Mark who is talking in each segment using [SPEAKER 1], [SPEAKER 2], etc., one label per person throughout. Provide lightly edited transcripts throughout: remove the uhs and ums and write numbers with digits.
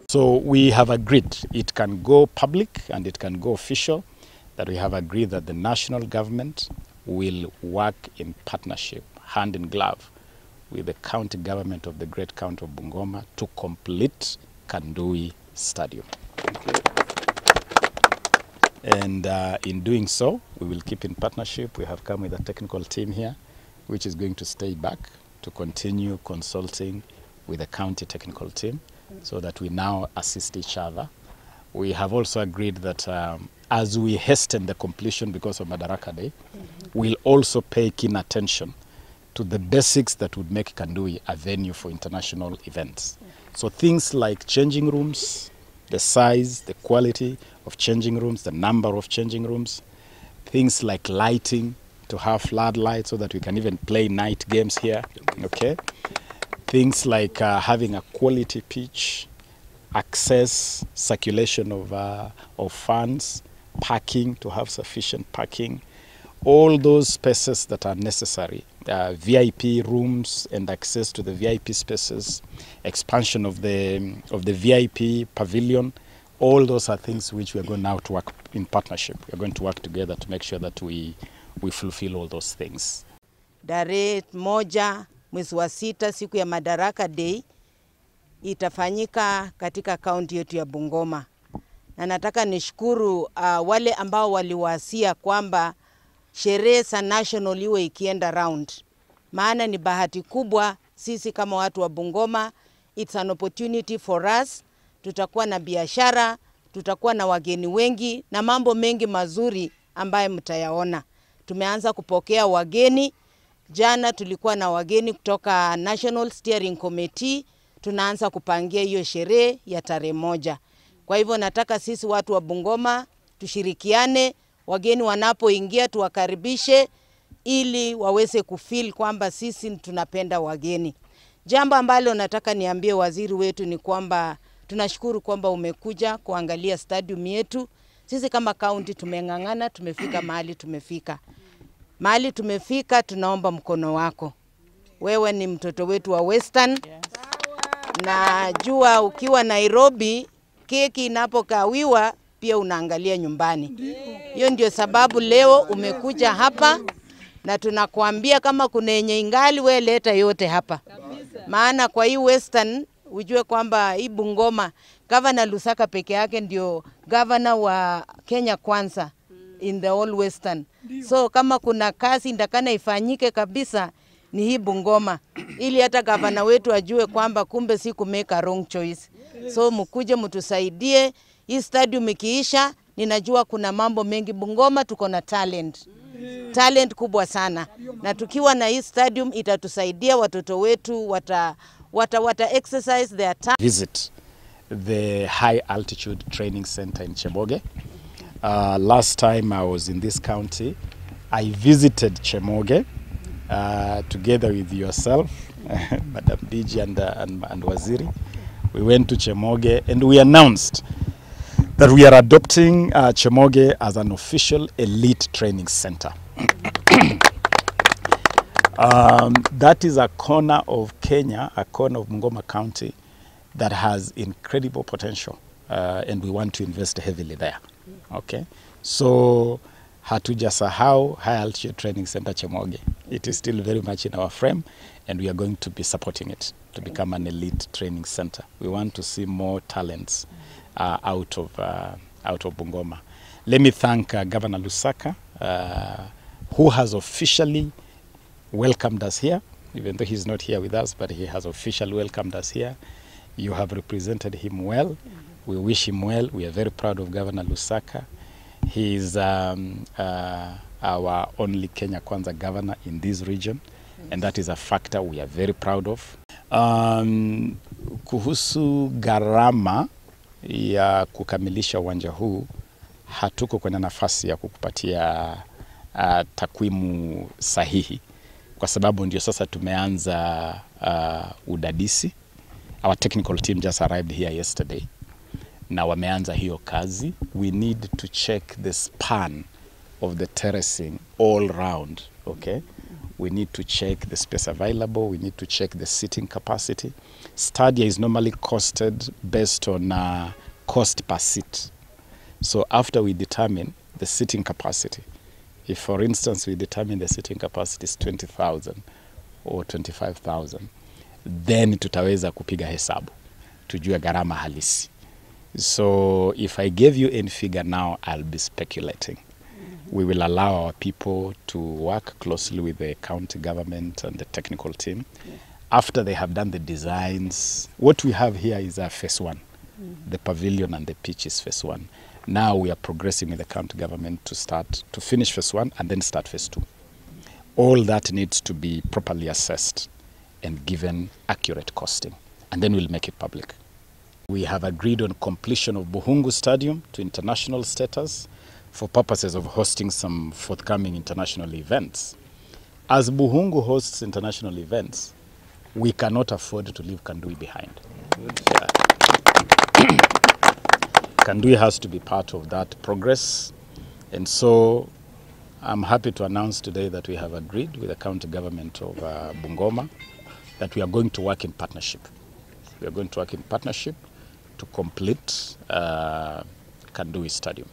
[SPEAKER 1] So we have agreed it can go public and it can go official, that we have agreed that the national government will work in partnership, hand in glove, with the county government of the great county of Bungoma to complete Kandui Stadium. Okay. And in doing so, we will keep in partnership. We have come with a technical team here, which is going to stay back to continue consulting with the county technical team, so that we now assist each other. We have also agreed that as we hasten the completion because of Madaraka Day, we'll also pay keen attention to the basics that would make Kandui a venue for international events. So things like changing rooms, the size, the quality of changing rooms, the number of changing rooms, things like lighting, to have floodlights so that we can even play night games here, okay? Things like having a quality pitch, access, circulation of funds, parking, to have sufficient parking, all those spaces that are necessary, VIP rooms and access to the VIP spaces, expansion of the VIP pavilion, all those are things which we are going now to work in partnership. We are going to work together to make sure that we fulfill all those things.
[SPEAKER 2] Tarehe 1 mwezi wa 6 siku ya Madaraka Day itafanyika katika kaunti yetu ya Bungoma. Na nataka nishukuru wale ambao waliwasia kwamba sherehe za national iwe ikienda round. Maana ni bahati kubwa sisi kama watu wa Bungoma, it's an opportunity for us. Tutakuwa na biashara, tutakuwa na wageni wengi na mambo mengi mazuri ambaye mtayaona. Tumeanza kupokea wageni. Jana tulikuwa na wageni kutoka National Steering Committee. Tunaanza kupangia hiyo sherehe ya tarehe 1. Kwa hivyo nataka sisi watu wa Bungoma tushirikiane, wageni wanapoingia tuwakaribishe ili waweze kufeel kwamba sisi tunapenda wageni. Jambo ambalo nataka niambie waziri wetu ni kwamba tunashukuru kwamba umekuja kuangalia stadium yetu. Sisi kama county tumengangana, tumefika mahali tumefika. Mahali tumefika, tunaomba mkono wako. Wewe ni mtoto wetu wa Western. Na jua ukiwa Nairobi, keki inapokawiwa pia unaangalia nyumbani. Hiyo ndio sababu leo umekuja hapa na tunakuambia kama kuna yenye ingali we leta yote hapa. Maana kwa hii Western ujue kwamba hii Bungoma, Governor Lusaka peke yake ndio governor wa Kenya kwanza in the whole Western. So kama kuna kazi ndakana ifanyike kabisa ni hii Bungoma, ili hata gavana wetu ajue kwamba kumbe si kumake a wrong choice. So mkuje mtusaidie, hii stadium ikiisha, ninajua kuna mambo mengi Bungoma, tuko na talent kubwa sana. Na tukiwa na hii stadium itatusaidia watoto wetu wata exercise their time.
[SPEAKER 1] Visit the high altitude training center in Chemoge. Last time I was in this county, I visited Chemoge together with yourself Madam DG and Waziri. We went to Chemoge and we announced that we are adopting Chemoge as an official elite training center. That is a corner of Kenya, a corner of Bungoma County that has incredible potential, and we want to invest heavily there. Okay, so hatujasahau High Altitude Training Center Chemoge. It is still very much in our frame, and we are going to be supporting it to become an elite training center. We want to see more talents out of Bungoma. Let me thank Governor Lusaka, who has officially welcomed us here, even though he's not here with us, but he has officially welcomed us here. You have represented him well. We wish him well. We are very proud of Governor Lusaka. He is our only Kenya Kwanza governor in this region, and that is a factor we are very proud of. Kuhusu gharama ya kukamilisha uwanja huu, hatuko kwenye nafasi ya kukupatia takwimu sahihi, kwa sababu ndio sasa tumeanza udadisi. Our technical team just arrived here yesterday. Na wameanza hiyo kazi. We need to check the span of the terracing all round, okay? We need to check the space available. We need to check the seating capacity. Stadia is normally costed based on cost per seat. So after we determine the seating capacity, if for instance we determine the seating capacity is 20,000 or 25,000, then tutaweza kupiga hesabu, tujue gharama halisi. So if I gave you any figure now, I'll be speculating. We will allow our people to work closely with the county government and the technical team. After they have done the designs, what we have here is our phase one. The pavilion and the pitch is phase one. Now we are progressing with the county government to finish phase one and then start phase two. All that needs to be properly assessed and given accurate costing, and then we'll make it public. We have agreed on completion of Buhungu Stadium to international status for purposes of hosting some forthcoming international events. As Buhungu hosts international events, we cannot afford to leave Kandui behind. Yeah. Kandui has to be part of that progress, and so I'm happy to announce today that we have agreed with the county government of Bungoma that we are going to work in partnership. We are going to work in partnership to complete Kandui Stadium.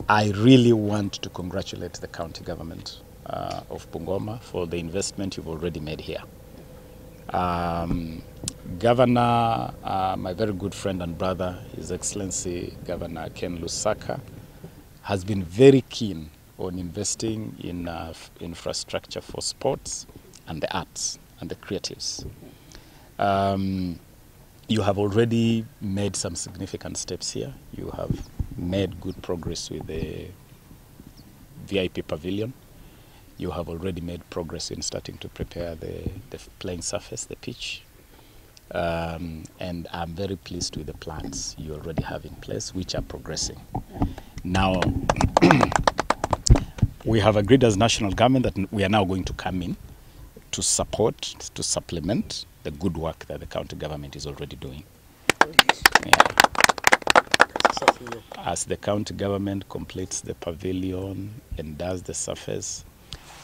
[SPEAKER 1] I really want to congratulate the county government of Bungoma for the investment you've already made here. Governor, my very good friend and brother, His Excellency Governor Ken Lusaka, has been very keen on investing in infrastructure for sports and the arts and the creatives. You have already made some significant steps here. You have made good progress with the VIP pavilion. You have already made progress in starting to prepare the playing surface, the pitch. And I'm very pleased with the plans you already have in place, which are progressing. Now, we have agreed as national government that we are now going to come in to support, to supplement the good work that the county government is already doing. Yeah. As the county government completes the pavilion and does the surface,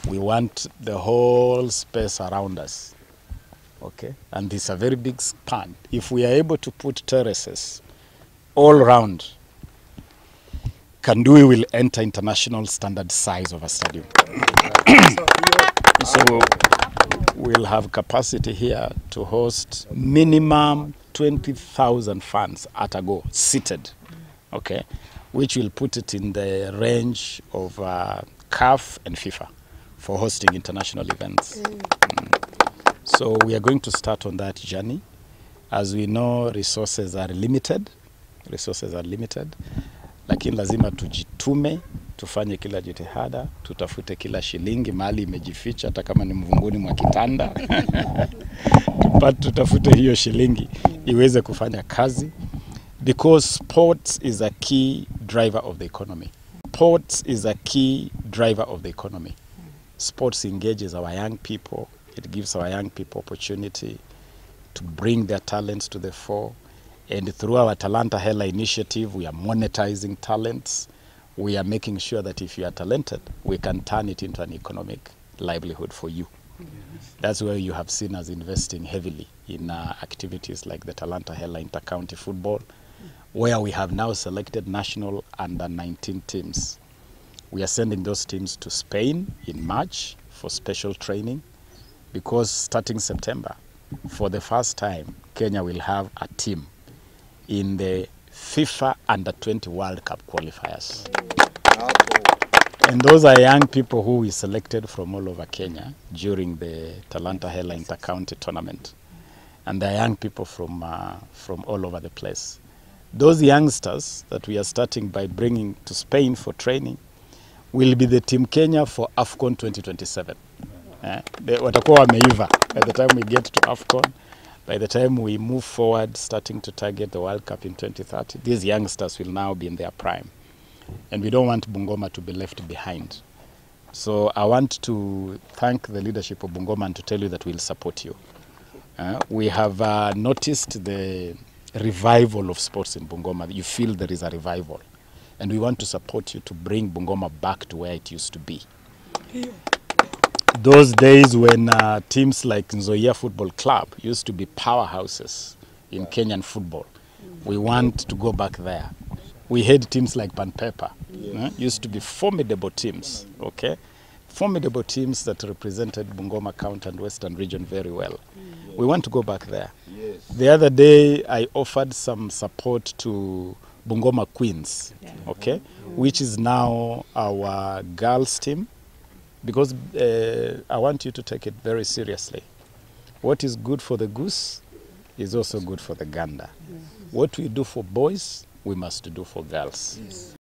[SPEAKER 1] we want the whole space around us, okay? And it's a very big span. If we are able to put terraces all around, Kandui will enter international standard size of a stadium. So we'll have capacity here to host minimum 20,000 fans at a go, seated, okay? Which will put it in the range of CAF and FIFA for hosting international events. So we are going to start on that journey. As we know, resources are limited. Lakini lazima tujitume, tufanye kila jitihada, tutafute kila shilingi mahali imejificha, hata kama ni mvunguni mwa kitanda. Tutafute hiyo shilingi iweze kufanya kazi, because sports is a key driver of the economy. Sports is a key driver of the economy. Sports engages our young people. It gives our young people opportunity to bring their talents to the fore. And through our Talanta Hela initiative, we are monetizing talents. We are making sure that if you are talented, we can turn it into an economic livelihood for you. That's where you have seen us investing heavily in activities like the Talanta Hela Inter-County Football, where we have now selected national under-19 teams. We are sending those teams to Spain in March for special training, because starting September, for the first time, Kenya will have a team in the FIFA Under-20 World Cup qualifiers. And those are young people who we selected from all over Kenya during the Talanta Hela Inter-County tournament. And they're young people from all over the place. Those youngsters that we are starting by bringing to Spain for training will be the Team Kenya for AFCON 2027. Watakuwa wameiva by the time we get to AFCON. By the time we move forward, starting to target the World Cup in 2030, these youngsters will now be in their prime. And we don't want Bungoma to be left behind. So I want to thank the leadership of Bungoma and to tell you that we'll support you. We have noticed the revival of sports in Bungoma. You feel there is a revival. And we want to support you to bring Bungoma back to where it used to be. Those days when teams like Nzoia Football Club used to be powerhouses in Kenyan football, we want to go back there. We had teams like Panpepa, used to be formidable teams, okay? Formidable teams that represented Bungoma County and Western Region very well. We want to go back there. The other day, I offered some support to Bungoma Queens, okay? Which is now our girls team, because I want you to take it very seriously. What is good for the goose is also good for the gander. What we do for boys, we must do for girls.